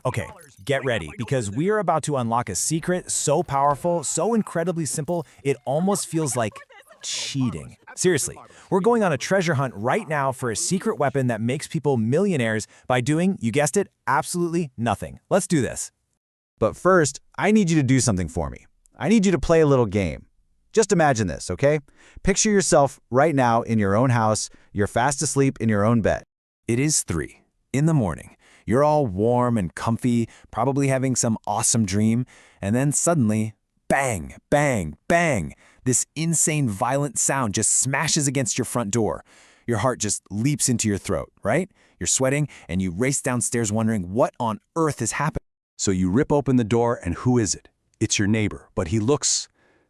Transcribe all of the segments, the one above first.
Okay, get ready, because we are about to unlock a secret so powerful, so incredibly simple, it almost feels like cheating. Seriously, we're going on a treasure hunt right now for a secret weapon that makes people millionaires by doing, you guessed it, absolutely nothing. Let's do this. But first, I need you to do something for me. I need you to play a little game. Just imagine this, okay? Picture yourself right now in your own house. You're fast asleep in your own bed. It is 3 in the morning. You're all warm and comfy, probably having some awesome dream, and then suddenly, bang, bang, bang, this insane violent sound just smashes against your front door. Your heart just leaps into your throat, right? You're sweating, and you race downstairs wondering what on earth is happening. So you rip open the door, and who is it? It's your neighbor, but he looks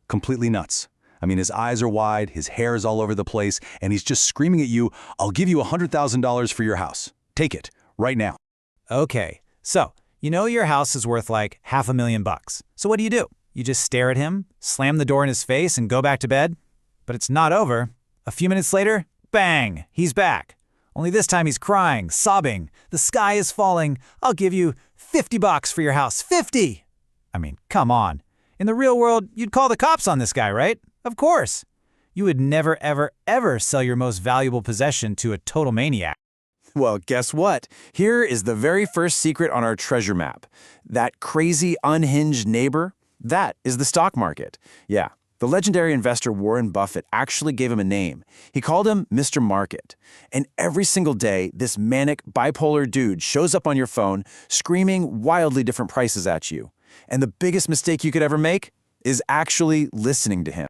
completely nuts. I mean, his eyes are wide, his hair is all over the place, and he's just screaming at you, "I'll give you $100,000 for your house. Take it, right now." Okay, so you know your house is worth like $500,000. So what do? You just stare at him, slam the door in his face, and go back to bed? But it's not over. A few minutes later, bang, he's back. Only this time he's crying, sobbing. The sky is falling. I'll give you $50 for your house. 50! I mean, come on. In the real world, you'd call the cops on this guy, right? Of course. You would never, ever, ever sell your most valuable possession to a total maniac. Well, guess what? Here is the very first secret on our treasure map. That crazy, unhinged neighbor, that is the stock market. Yeah, the legendary investor Warren Buffett actually gave him a name. He called him Mr. Market. And every single day, this manic, bipolar dude shows up on your phone, screaming wildly different prices at you. And the biggest mistake you could ever make is actually listening to him.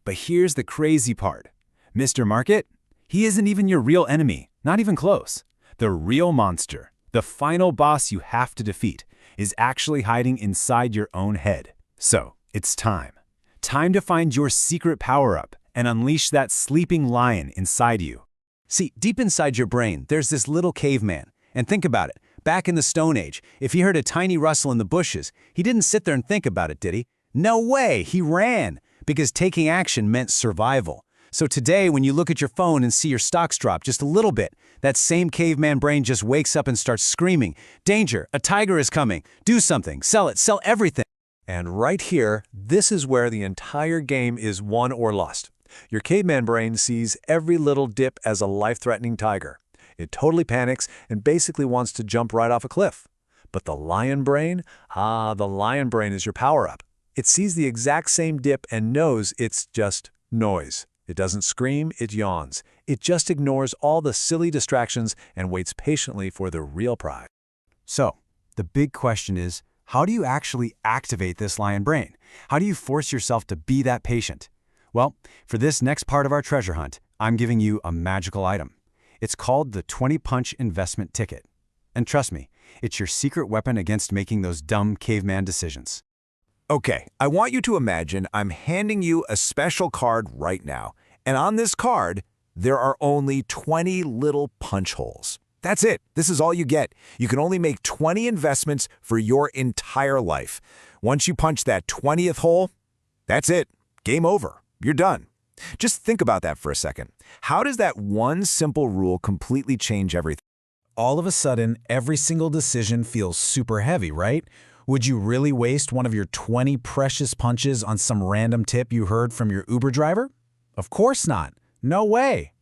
But here's the crazy part. Mr. Market, he isn't even your real enemy, not even close. The real monster, the final boss you have to defeat, is actually hiding inside your own head. So, it's time. Time to find your secret power-up and unleash that sleeping lion inside you. See, deep inside your brain, there's this little caveman. And think about it. Back in the Stone Age, if he heard a tiny rustle in the bushes, he didn't sit there and think about it, did he? No way, he ran, because taking action meant survival. So today, when you look at your phone and see your stocks drop just a little bit, that same caveman brain just wakes up and starts screaming, "Danger, a tiger is coming, do something, sell it, sell everything." And right here, this is where the entire game is won or lost. Your caveman brain sees every little dip as a life-threatening tiger. It totally panics and basically wants to jump right off a cliff. But the lion brain? The lion brain is your power-up. It sees the exact same dip and knows it's just noise. It doesn't scream, it yawns. It just ignores all the silly distractions and waits patiently for the real prize. So, the big question is, how do you actually activate this lion brain? How do you force yourself to be that patient? Well, for this next part of our treasure hunt, I'm giving you a magical item. It's called the 20-punch investment ticket. And trust me, it's your secret weapon against making those dumb caveman decisions. Okay, I want you to imagine I'm handing you a special card right now. And on this card, there are only 20 little punch holes. That's it. This is all you get. You can only make 20 investments for your entire life. Once you punch that 20th hole, that's it. Game over. You're done. Just think about that for a second. How does that one simple rule completely change everything? All of a sudden, every single decision feels super heavy, right? Would you really waste one of your 20 precious punches on some random tip you heard from your Uber driver? Of course not. No way.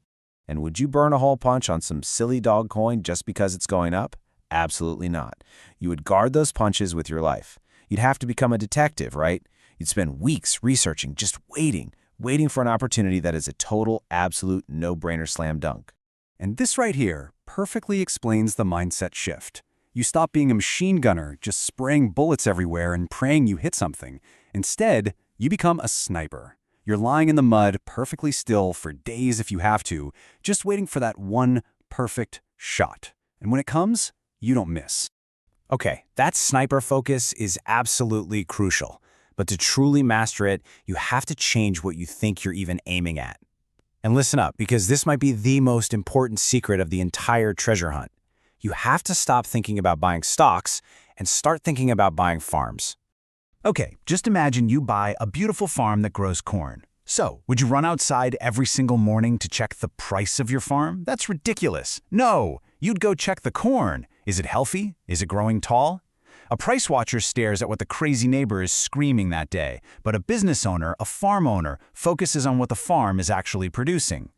And would you burn a hole punch on some silly dog coin just because it's going up? Absolutely not. You would guard those punches with your life. You'd have to become a detective, right? You'd spend weeks researching, just waiting for an opportunity that is a total, absolute, no-brainer slam dunk. And this right here perfectly explains the mindset shift. You stop being a machine gunner, just spraying bullets everywhere and praying you hit something. Instead, you become a sniper. You're lying in the mud, perfectly still for days if you have to, just waiting for that one perfect shot. And when it comes, you don't miss. Okay, that sniper focus is absolutely crucial. But to truly master it, you have to change what you think you're even aiming at. And listen up, because this might be the most important secret of the entire treasure hunt. You have to stop thinking about buying stocks and start thinking about buying farms. Okay, just imagine you buy a beautiful farm that grows corn. So, would you run outside every single morning to check the price of your farm? That's ridiculous. No, you'd go check the corn. Is it healthy? Is it growing tall? A price watcher stares at what the crazy neighbor is screaming that day, but a business owner, a farm owner, focuses on what the farm is actually producing.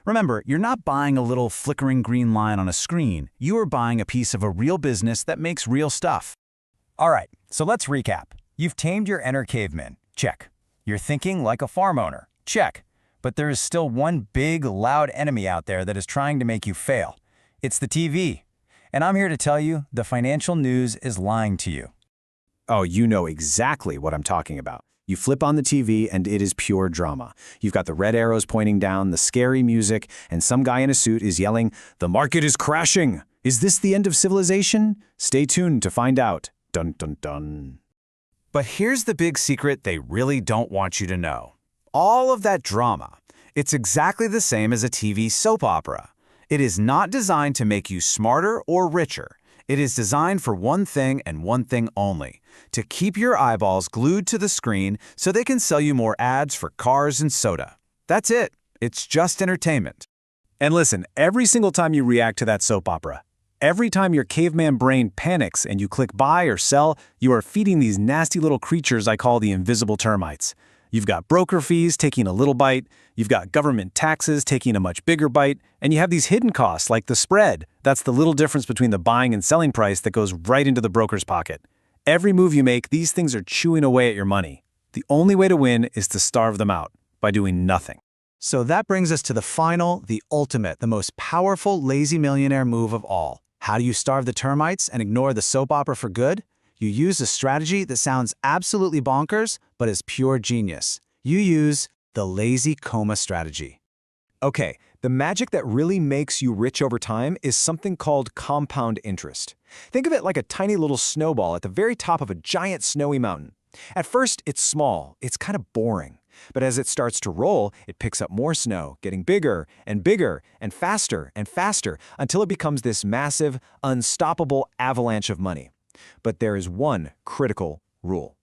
Remember, you're not buying a little flickering green line on a screen. You are buying a piece of a real business that makes real stuff. All right, so let's recap. You've tamed your inner caveman. Check. You're thinking like a farm owner. Check. But there is still one big, loud enemy out there that is trying to make you fail. It's the TV. And I'm here to tell you, the financial news is lying to you. Oh, you know exactly what I'm talking about. You flip on the TV and it is pure drama. You've got the red arrows pointing down, the scary music, and some guy in a suit is yelling, "The market is crashing! Is this the end of civilization? Stay tuned to find out." Dun dun dun. But here's the big secret they really don't want you to know. All of that drama, it's exactly the same as a TV soap opera. It is not designed to make you smarter or richer. It is designed for one thing and one thing only, to keep your eyeballs glued to the screen so they can sell you more ads for cars and soda. That's it. It's just entertainment. And listen, every single time you react to that soap opera, every time your caveman brain panics and you click buy or sell, you are feeding these nasty little creatures I call the invisible termites. You've got broker fees taking a little bite, you've got government taxes taking a much bigger bite, and you have these hidden costs like the spread. That's the little difference between the buying and selling price that goes right into the broker's pocket. Every move you make, these things are chewing away at your money. The only way to win is to starve them out by doing nothing. So that brings us to the final, the ultimate, the most powerful lazy millionaire move of all. How do you starve the termites and ignore the soap opera for good? You use a strategy that sounds absolutely bonkers, but is pure genius. You use the lazy coma strategy. Okay, the magic that really makes you rich over time is something called compound interest. Think of it like a tiny little snowball at the very top of a giant snowy mountain. At first, it's small, it's kind of boring. But as it starts to roll, it picks up more snow, getting bigger and bigger and faster until it becomes this massive, unstoppable avalanche of money. But there is one critical rule.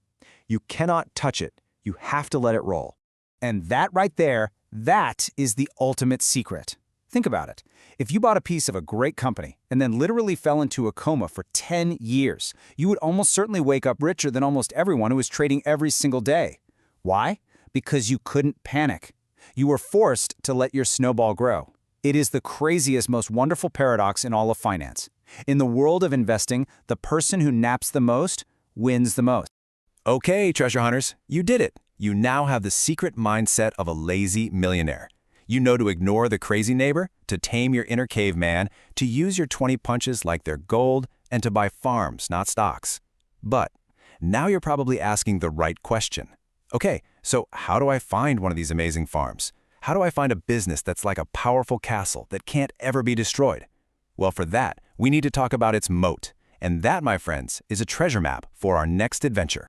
You cannot touch it. You have to let it roll. And that right there, that is the ultimate secret. Think about it. If you bought a piece of a great company and then literally fell into a coma for 10 years, you would almost certainly wake up richer than almost everyone who is trading every single day. Why? Because you couldn't panic. You were forced to let your snowball grow. It is the craziest, most wonderful paradox in all of finance. In the world of investing, the person who naps the most wins the most. Okay, treasure hunters, you did it. You now have the secret mindset of a lazy millionaire. You know to ignore the crazy neighbor, to tame your inner caveman, to use your 20 punches like they're gold, and to buy farms, not stocks. But now you're probably asking the right question. Okay, so how do I find one of these amazing farms? How do I find a business that's like a powerful castle that can't ever be destroyed? Well, for that, we need to talk about its moat. And that, my friends, is a treasure map for our next adventure.